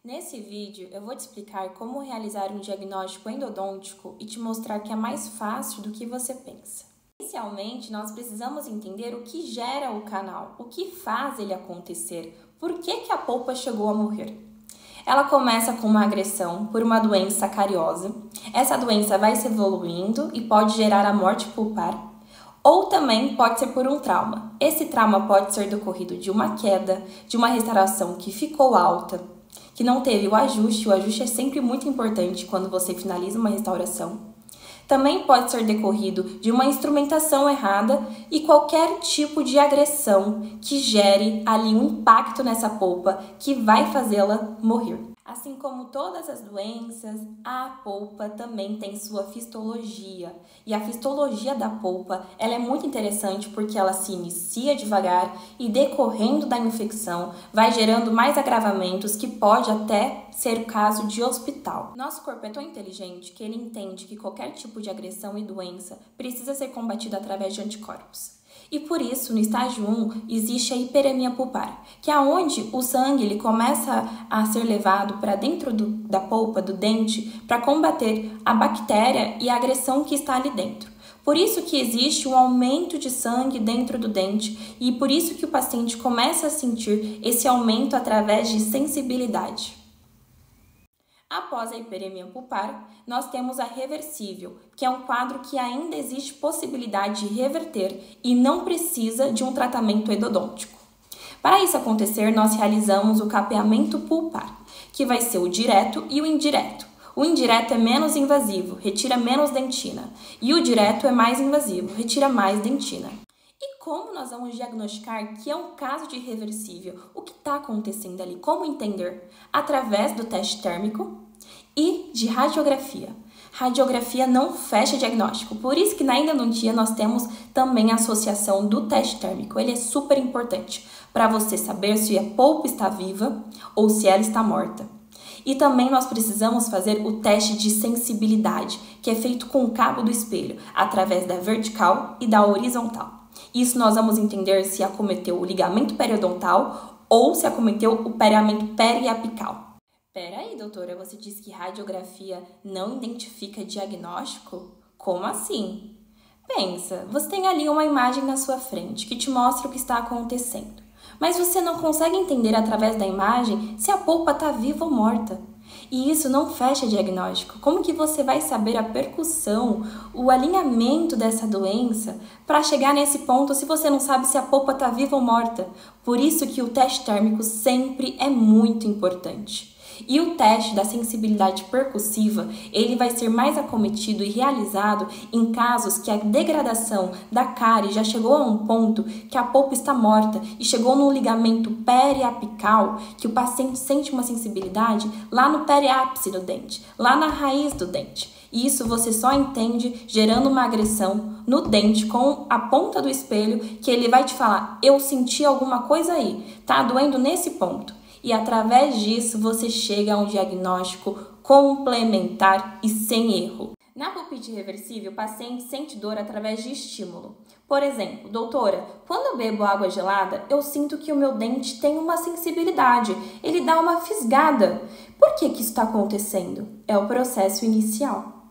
Nesse vídeo, eu vou te explicar como realizar um diagnóstico endodôntico e te mostrar que é mais fácil do que você pensa. Inicialmente, nós precisamos entender o que gera o canal, o que faz ele acontecer, por que a polpa chegou a morrer. Ela começa com uma agressão por uma doença cariosa. Essa doença vai se evoluindo e pode gerar a morte pulpar. Ou também pode ser por um trauma. Esse trauma pode ser decorrido de uma queda, de uma restauração que ficou alta, que não teve o ajuste é sempre muito importante quando você finaliza uma restauração. Também pode ser decorrido de uma instrumentação errada e qualquer tipo de agressão que gere ali um impacto nessa polpa que vai fazê-la morrer. Assim como todas as doenças, a polpa também tem sua fistologia. E a fistologia da polpa, ela é muito interessante porque ela se inicia devagar e decorrendo da infecção vai gerando mais agravamentos que pode até ser o caso de hospital. Nosso corpo é tão inteligente que ele entende que qualquer tipo de agressão e doença precisa ser combatida através de anticorpos. E por isso, no estágio 1, existe a hiperemia pulpar, que é onde o sangue ele começa a ser levado para dentro da polpa, do dente, para combater a bactéria e a agressão que está ali dentro. Por isso que existe um aumento de sangue dentro do dente e por isso que o paciente começa a sentir esse aumento através de sensibilidade. Após a hiperemia pulpar, nós temos a reversível, que é um quadro que ainda existe possibilidade de reverter e não precisa de um tratamento endodôntico. Para isso acontecer, nós realizamos o capeamento pulpar, que vai ser o direto e o indireto. O indireto é menos invasivo, retira menos dentina, e o direto é mais invasivo, retira mais dentina. E como nós vamos diagnosticar que é um caso de reversível? O que está acontecendo ali? Como entender? Através do teste térmico e de radiografia. Radiografia não fecha diagnóstico, por isso que na endodontia nós temos também a associação do teste térmico. Ele é super importante para você saber se a polpa está viva ou se ela está morta. E também nós precisamos fazer o teste de sensibilidade, que é feito com o cabo do espelho, através da vertical e da horizontal. Isso nós vamos entender se acometeu o ligamento periodontal ou se acometeu o ligamento periapical. Peraí, doutora, você disse que radiografia não identifica diagnóstico? Como assim? Pensa, você tem ali uma imagem na sua frente que te mostra o que está acontecendo, mas você não consegue entender através da imagem se a polpa está viva ou morta. E isso não fecha diagnóstico. Como que você vai saber a percussão, o alinhamento dessa doença para chegar nesse ponto se você não sabe se a polpa está viva ou morta? Por isso que o teste térmico sempre é muito importante. E o teste da sensibilidade percussiva, ele vai ser mais acometido e realizado em casos que a degradação da cárie já chegou a um ponto que a polpa está morta e chegou no ligamento periapical, que o paciente sente uma sensibilidade lá no periápice do dente, lá na raiz do dente. E isso você só entende gerando uma agressão no dente com a ponta do espelho, que ele vai te falar, eu senti alguma coisa aí, tá doendo nesse ponto. E através disso você chega a um diagnóstico complementar e sem erro. Na pulpite reversível, o paciente sente dor através de estímulo. Por exemplo, doutora, quando eu bebo água gelada, eu sinto que o meu dente tem uma sensibilidade, ele dá uma fisgada. Por que isso está acontecendo? É o processo inicial.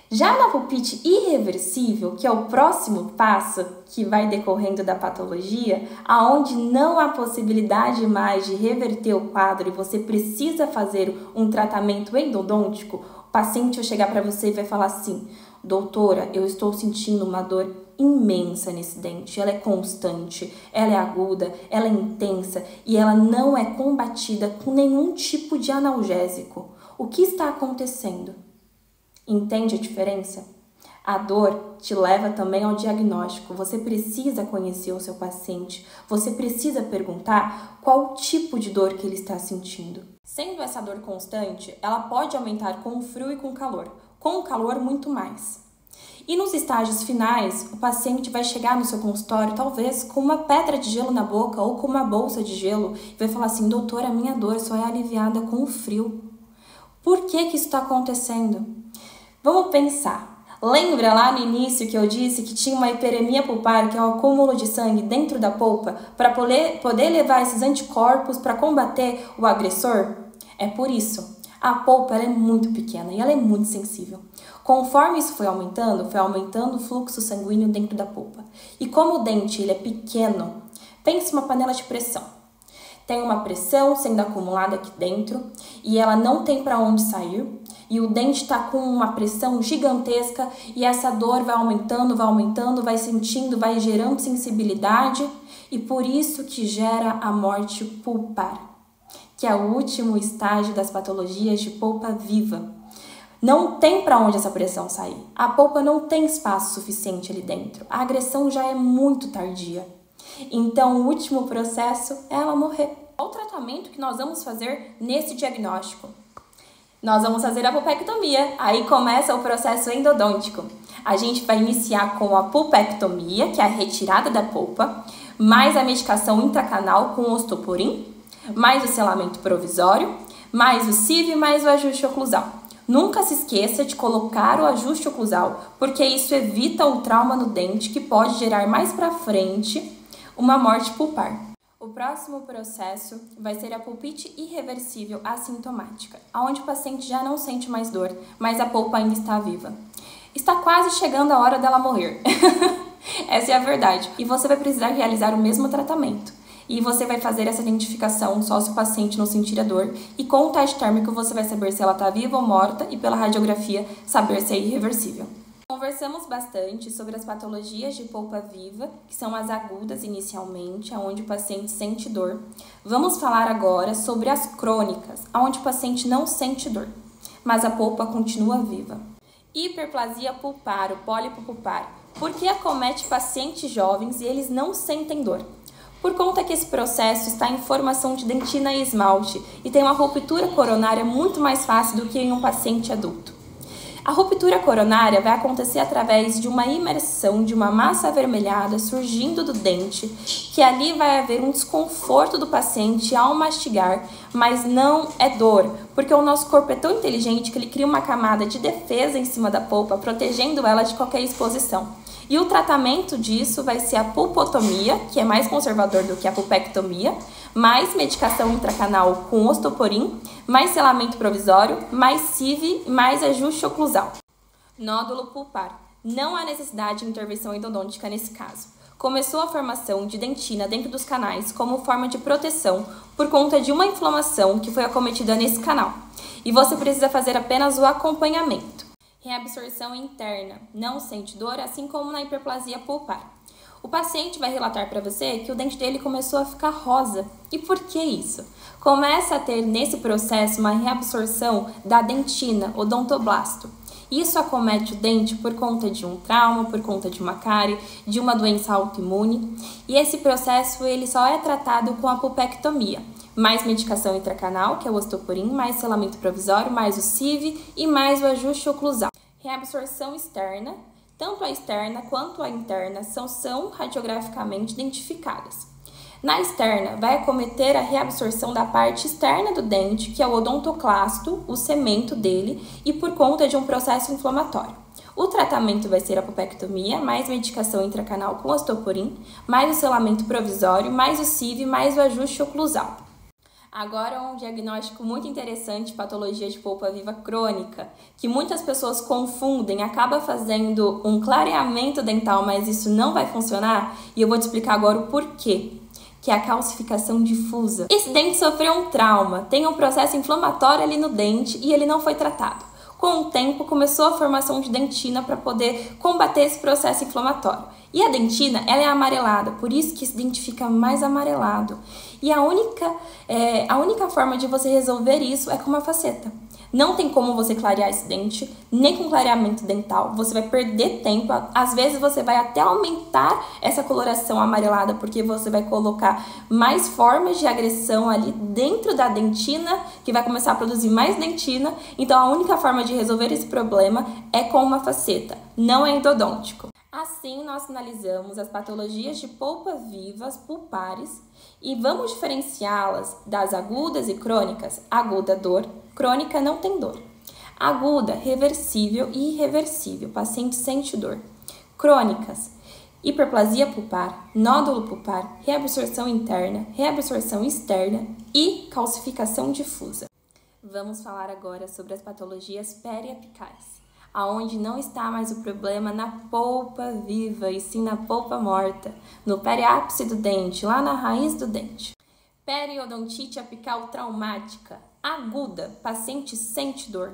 Já na pulpite irreversível, que é o próximo passo que vai decorrendo da patologia, aonde não há possibilidade mais de reverter o quadro e você precisa fazer um tratamento endodôntico, o paciente vai chegar para você e vai falar assim, doutora, eu estou sentindo uma dor imensa nesse dente, ela é constante, ela é aguda, ela é intensa e ela não é combatida com nenhum tipo de analgésico. O que está acontecendo? Entende a diferença? A dor te leva também ao diagnóstico. Você precisa conhecer o seu paciente. Você precisa perguntar qual tipo de dor que ele está sentindo. Sendo essa dor constante, ela pode aumentar com o frio e com o calor. Com o calor, muito mais. E nos estágios finais, o paciente vai chegar no seu consultório, talvez com uma pedra de gelo na boca ou com uma bolsa de gelo e vai falar assim, doutora, a minha dor só é aliviada com o frio. Por que isso está acontecendo? Vamos pensar. Lembra lá no início que eu disse que tinha uma hiperemia pulpar, que é o acúmulo de sangue dentro da polpa, para poder levar esses anticorpos para combater o agressor? É por isso, a polpa ela é muito pequena e ela é muito sensível. Conforme isso foi aumentando o fluxo sanguíneo dentro da polpa. E como o dente ele é pequeno, pense uma panela de pressão. Tem uma pressão sendo acumulada aqui dentro e ela não tem para onde sair. E o dente está com uma pressão gigantesca e essa dor vai aumentando, vai sentindo, vai gerando sensibilidade. E por isso que gera a morte pulpar, que é o último estágio das patologias de polpa viva. Não tem para onde essa pressão sair. A polpa não tem espaço suficiente ali dentro. A agressão já é muito tardia. Então, o último processo é ela morrer. Qual o tratamento que nós vamos fazer nesse diagnóstico? Nós vamos fazer a pulpectomia. Aí começa o processo endodôntico. A gente vai iniciar com a pulpectomia, que é a retirada da polpa, mais a medicação intracanal com ostoporin, mais o selamento provisório, mais o CIV, mais o ajuste oclusal. Nunca se esqueça de colocar o ajuste oclusal, porque isso evita o trauma no dente que pode gerar mais para frente uma morte pulpar. O próximo processo vai ser a pulpite irreversível assintomática, onde o paciente já não sente mais dor, mas a polpa ainda está viva. Está quase chegando a hora dela morrer. Essa é a verdade. E você vai precisar realizar o mesmo tratamento. E você vai fazer essa identificação só se o paciente não sentir a dor. E com o teste térmico você vai saber se ela está viva ou morta e pela radiografia saber se é irreversível. Conversamos bastante sobre as patologias de polpa viva, que são as agudas inicialmente, onde o paciente sente dor. Vamos falar agora sobre as crônicas, onde o paciente não sente dor, mas a polpa continua viva. Hiperplasia pulpar, o pólipo pulpar. Por que acomete pacientes jovens e eles não sentem dor? Por conta que esse processo está em formação de dentina e esmalte e tem uma ruptura coronária muito mais fácil do que em um paciente adulto. A ruptura coronária vai acontecer através de uma imersão de uma massa avermelhada surgindo do dente, que ali vai haver um desconforto do paciente ao mastigar, mas não é dor, porque o nosso corpo é tão inteligente que ele cria uma camada de defesa em cima da polpa, protegendo ela de qualquer exposição. E o tratamento disso vai ser a pulpotomia, que é mais conservador do que a pulpectomia, mais medicação intracanal com ostoporin, mais selamento provisório, mais CIV, mais ajuste oclusal. Nódulo pulpar. Não há necessidade de intervenção endodôntica nesse caso. Começou a formação de dentina dentro dos canais como forma de proteção por conta de uma inflamação que foi acometida nesse canal. E você precisa fazer apenas o acompanhamento. Reabsorção interna. Não sente dor, assim como na hiperplasia pulpar. O paciente vai relatar para você que o dente dele começou a ficar rosa. E por que isso? Começa a ter nesse processo uma reabsorção da dentina, odontoblasto. Isso acomete o dente por conta de um trauma, por conta de uma cárie, de uma doença autoimune. E esse processo ele só é tratado com a pulpectomia. Mais medicação intracanal, que é o ostoporin, mais selamento provisório, mais o CIV e mais o ajuste oclusal. Reabsorção externa. Tanto a externa quanto a interna são radiograficamente identificadas. Na externa, vai acometer a reabsorção da parte externa do dente, que é o odontoclasto, o cemento dele, e por conta de um processo inflamatório. O tratamento vai ser a pulpectomia, mais medicação intracanal com ostoporin, mais o selamento provisório, mais o CIV, mais o ajuste oclusal. Agora um diagnóstico muito interessante de patologia de polpa viva crônica, que muitas pessoas confundem, acaba fazendo um clareamento dental, mas isso não vai funcionar, e eu vou te explicar agora o porquê, que é a calcificação difusa. Esse dente sofreu um trauma, tem um processo inflamatório ali no dente e ele não foi tratado. Com o tempo, começou a formação de dentina para poder combater esse processo inflamatório. E a dentina, ela é amarelada, por isso que esse dente fica mais amarelado. E a única forma de você resolver isso é com uma faceta. Não tem como você clarear esse dente, nem com clareamento dental. Você vai perder tempo. Às vezes você vai até aumentar essa coloração amarelada, porque você vai colocar mais formas de agressão ali dentro da dentina, que vai começar a produzir mais dentina. Então a única forma de resolver esse problema é com uma faceta, não é endodôntico. Assim, nós finalizamos as patologias de polpa vivas pulpares e vamos diferenciá-las das agudas e crônicas. Aguda, dor. Crônica, não tem dor. Aguda, reversível e irreversível. Paciente sente dor. Crônicas, hiperplasia pulpar, nódulo pulpar, reabsorção interna, reabsorção externa e calcificação difusa. Vamos falar agora sobre as patologias periapicais, aonde não está mais o problema na polpa viva e sim na polpa morta, no periápice do dente, lá na raiz do dente. Periodontite apical traumática, aguda, paciente sente dor.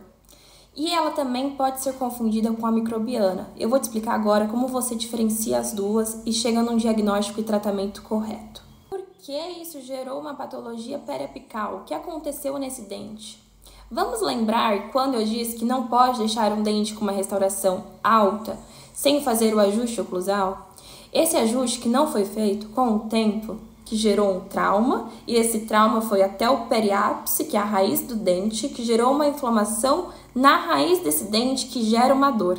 E ela também pode ser confundida com a microbiana. Eu vou te explicar agora como você diferencia as duas e chega num diagnóstico e tratamento correto. Por que isso gerou uma patologia periapical? O que aconteceu nesse dente? Vamos lembrar quando eu disse que não pode deixar um dente com uma restauração alta sem fazer o ajuste oclusal? Esse ajuste que não foi feito com o tempo, que gerou um trauma, e esse trauma foi até o periápice, que é a raiz do dente, que gerou uma inflamação na raiz desse dente que gera uma dor.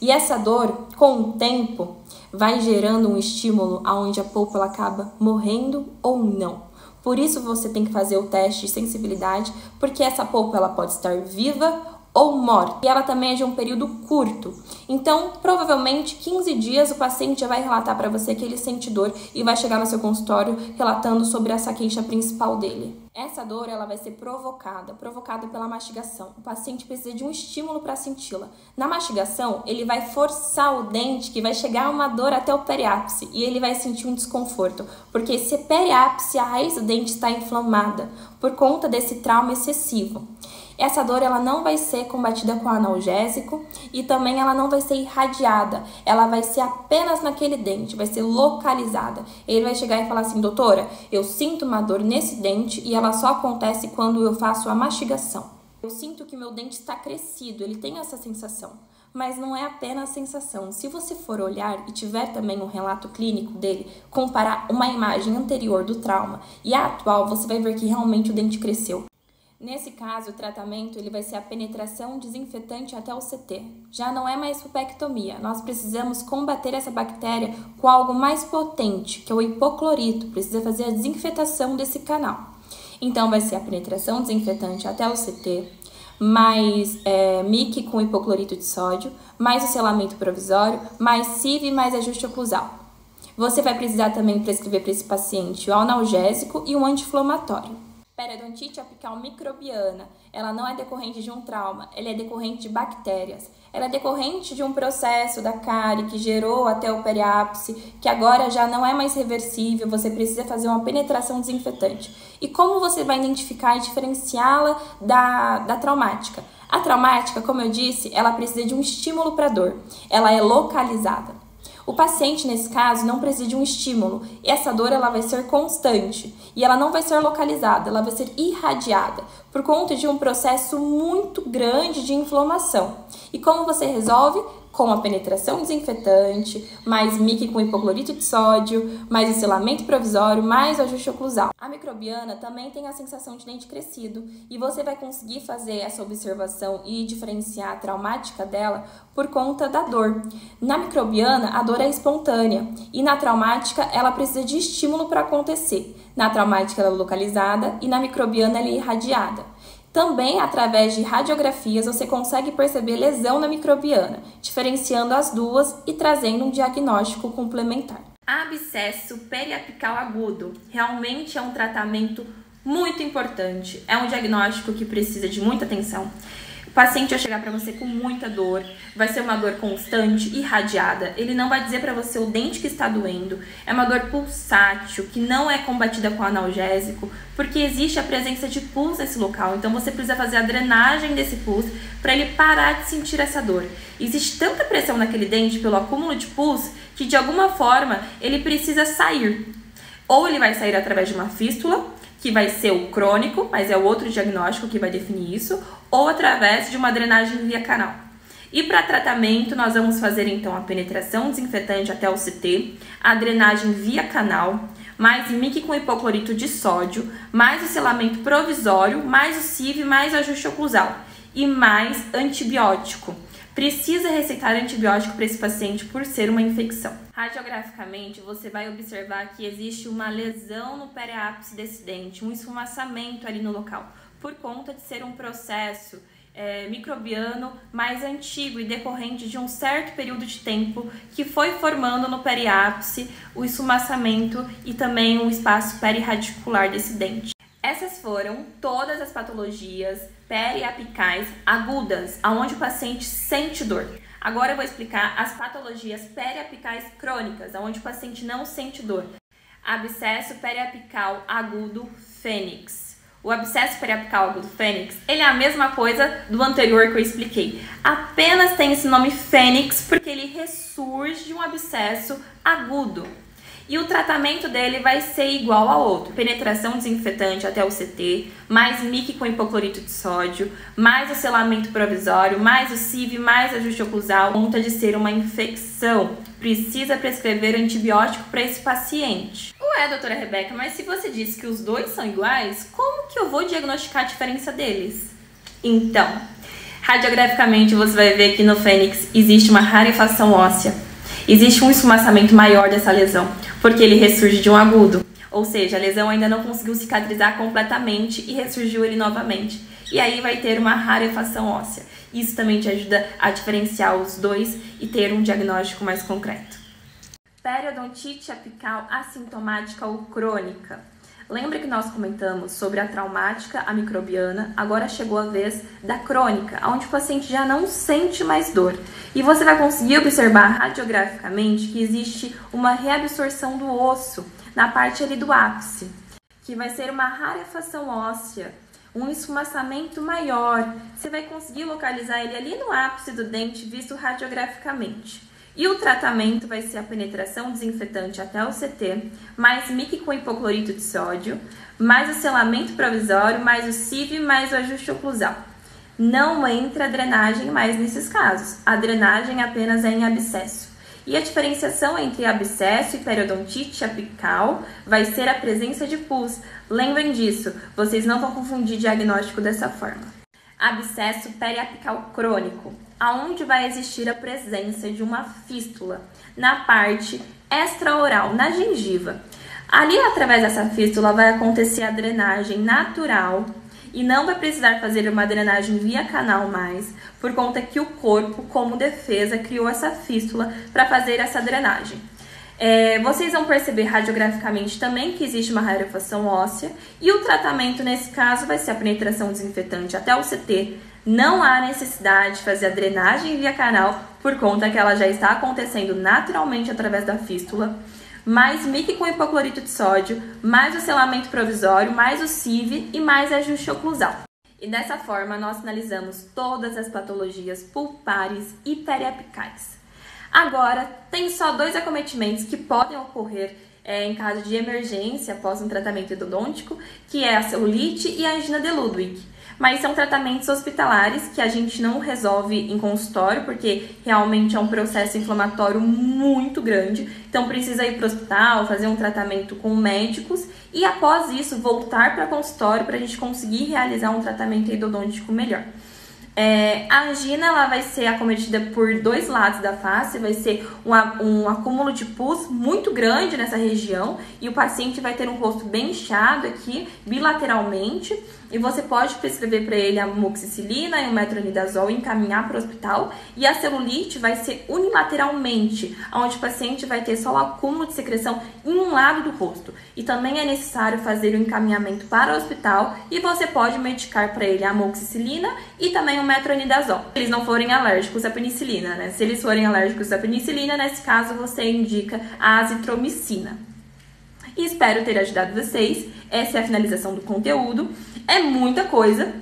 E essa dor, com o tempo, vai gerando um estímulo onde a polpa ela acaba morrendo ou não. Por isso você tem que fazer o teste de sensibilidade, porque essa polpa ela pode estar viva ou morta. E ela também é de um período curto. Então, provavelmente 15 dias o paciente já vai relatar para você que ele sente dor e vai chegar no seu consultório relatando sobre essa queixa principal dele. Essa dor ela vai ser provocada pela mastigação. O paciente precisa de um estímulo para senti-la. Na mastigação, ele vai forçar o dente, que vai chegar uma dor até o periápice, e ele vai sentir um desconforto, porque esse periápice, a raiz do dente está inflamada por conta desse trauma excessivo. Essa dor ela não vai ser combatida com analgésico e também ela não vai ser irradiada, ela vai ser apenas naquele dente, vai ser localizada. Ele vai chegar e falar assim: doutora, eu sinto uma dor nesse dente e ela só acontece quando eu faço a mastigação. Eu sinto que meu dente está crescido, ele tem essa sensação, mas não é apenas a sensação. Se você for olhar e tiver também um relato clínico dele, comparar uma imagem anterior do trauma e a atual, você vai ver que realmente o dente cresceu. Nesse caso, o tratamento ele vai ser a penetração desinfetante até o CT. Já não é mais pulpectomia. Nós precisamos combater essa bactéria com algo mais potente, que é o hipoclorito. Precisa fazer a desinfetação desse canal. Então, vai ser a penetração desinfetante até o CT, mais MIC com hipoclorito de sódio, mais o selamento provisório, mais CIV, mais ajuste oclusal. Você vai precisar também prescrever para esse paciente o analgésico e um anti-inflamatório. Periodontite apical microbiana, ela não é decorrente de um trauma, ela é decorrente de bactérias. Ela é decorrente de um processo da cárie que gerou até o periápice, que agora já não é mais reversível, você precisa fazer uma penetração desinfetante. E como você vai identificar e diferenciá-la da traumática? A traumática, como eu disse, ela precisa de um estímulo para dor, ela é localizada. O paciente, nesse caso, não precisa de um estímulo. Essa dor ela vai ser constante e ela não vai ser localizada, ela vai ser irradiada por conta de um processo muito grande de inflamação. E como você resolve? Com a penetração desinfetante, mais MIC com hipoclorito de sódio, mais o selamento provisório, mais o ajuste oclusal. A microbiana também tem a sensação de dente crescido e você vai conseguir fazer essa observação e diferenciar a traumática dela por conta da dor. Na microbiana, a dor é espontânea e na traumática, ela precisa de estímulo para acontecer. Na traumática, ela é localizada e na microbiana, ela é irradiada. Também, através de radiografias, você consegue perceber lesão na microbiana, diferenciando as duas e trazendo um diagnóstico complementar. Abscesso periapical agudo realmente é um tratamento muito importante, é um diagnóstico que precisa de muita atenção. O paciente vai chegar para você com muita dor, vai ser uma dor constante, irradiada. Ele não vai dizer para você o dente que está doendo. É uma dor pulsátil, que não é combatida com analgésico, porque existe a presença de pus nesse local. Então você precisa fazer a drenagem desse pus para ele parar de sentir essa dor. Existe tanta pressão naquele dente pelo acúmulo de pus que de alguma forma ele precisa sair. Ou ele vai sair através de uma fístula, que vai ser o crônico, mas é o outro diagnóstico que vai definir isso, ou através de uma drenagem via canal. E para tratamento, nós vamos fazer então a penetração desinfetante até o CT, a drenagem via canal, mais MIC com hipoclorito de sódio, mais o selamento provisório, mais o CIV, mais o ajuste oclusal e mais antibiótico. Precisa receitar antibiótico para esse paciente por ser uma infecção. Radiograficamente, você vai observar que existe uma lesão no periápice desse dente, um esfumaçamento ali no local, por conta de ser um processo microbiano mais antigo e decorrente de um certo período de tempo que foi formando no periápice o esfumaçamento e também o espaço perirradicular desse dente. Essas foram todas as patologias periapicais agudas, onde o paciente sente dor. Agora eu vou explicar as patologias periapicais crônicas, onde o paciente não sente dor. Abscesso periapical agudo fênix. O abscesso periapical agudo fênix, ele é a mesma coisa do anterior que eu expliquei. Apenas tem esse nome fênix porque ele ressurge de um abscesso agudo. E o tratamento dele vai ser igual ao outro. Penetração desinfetante até o CT, mais MIC com hipoclorito de sódio, mais o selamento provisório, mais o CIV, mais ajuste oclusal. Conta de ser uma infecção. Precisa prescrever antibiótico para esse paciente. Ué, doutora Rebeca, mas se você disse que os dois são iguais, como que eu vou diagnosticar a diferença deles? Então, radiograficamente você vai ver que no fênix existe uma rarefação óssea. Existe um esfumaçamento maior dessa lesão, porque ele ressurge de um agudo. Ou seja, a lesão ainda não conseguiu cicatrizar completamente e ressurgiu ele novamente. E aí vai ter uma rarefação óssea. Isso também te ajuda a diferenciar os dois e ter um diagnóstico mais concreto. Periodontite apical assintomática ou crônica. Lembra que nós comentamos sobre a traumática, a microbiana, agora chegou a vez da crônica, onde o paciente já não sente mais dor. E você vai conseguir observar radiograficamente que existe uma reabsorção do osso na parte ali do ápice, que vai ser uma rarefação óssea, um esfumaçamento maior. Você vai conseguir localizar ele ali no ápice do dente, visto radiograficamente. E o tratamento vai ser a penetração desinfetante até o CT, mais MIC com hipoclorito de sódio, mais o selamento provisório, mais o CIV, mais o ajuste oclusal. Não entra a drenagem mais nesses casos. A drenagem apenas é em abscesso. E a diferenciação entre abscesso e periodontite apical vai ser a presença de pus. Lembrem disso, vocês não vão confundir diagnóstico dessa forma. Abscesso periapical crônico, aonde vai existir a presença de uma fístula na parte extraoral, na gengiva. Ali, através dessa fístula, vai acontecer a drenagem natural e não vai precisar fazer uma drenagem via canal mais, por conta que o corpo, como defesa, criou essa fístula para fazer essa drenagem. Vocês vão perceber radiograficamente também que existe uma rarefação óssea e o tratamento nesse caso vai ser a penetração desinfetante até o CT. Não há necessidade de fazer a drenagem via canal por conta que ela já está acontecendo naturalmente através da fístula, mais MIC com hipoclorito de sódio, mais o selamento provisório, mais o CIV e mais ajuste oclusal. E dessa forma nós finalizamos todas as patologias pulpares e periapicais. Agora, tem só dois acometimentos que podem ocorrer em caso de emergência após um tratamento endodôntico, que é a celulite e a angina de Ludwig. Mas são tratamentos hospitalares que a gente não resolve em consultório, porque realmente é um processo inflamatório muito grande. Então precisa ir para o hospital, fazer um tratamento com médicos e após isso voltar para o consultório para a gente conseguir realizar um tratamento endodôntico melhor. A angina ela vai ser acometida por dois lados da face, vai ser um acúmulo de pus muito grande nessa região e o paciente vai ter um rosto bem inchado aqui, bilateralmente, e você pode prescrever para ele a amoxicilina e o metronidazol e encaminhar para o hospital. E a celulite vai ser unilateralmente, onde o paciente vai ter só o acúmulo de secreção em um lado do rosto. E também é necessário fazer o encaminhamento para o hospital e você pode medicar para ele a amoxicilina e também o metronidazol. Se eles não forem alérgicos à penicilina, né? Se eles forem alérgicos à penicilina, nesse caso você indica a azitromicina. E espero ter ajudado vocês. Essa é a finalização do conteúdo. É muita coisa,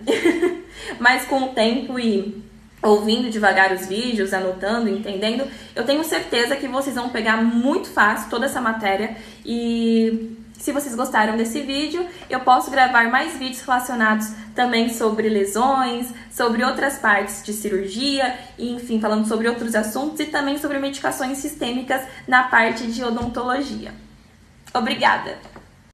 mas com o tempo e ouvindo devagar os vídeos, anotando, entendendo, eu tenho certeza que vocês vão pegar muito fácil toda essa matéria. E se vocês gostaram desse vídeo, eu posso gravar mais vídeos relacionados também sobre lesões, sobre outras partes de cirurgia, enfim, falando sobre outros assuntos e também sobre medicações sistêmicas na parte de odontologia. Obrigada!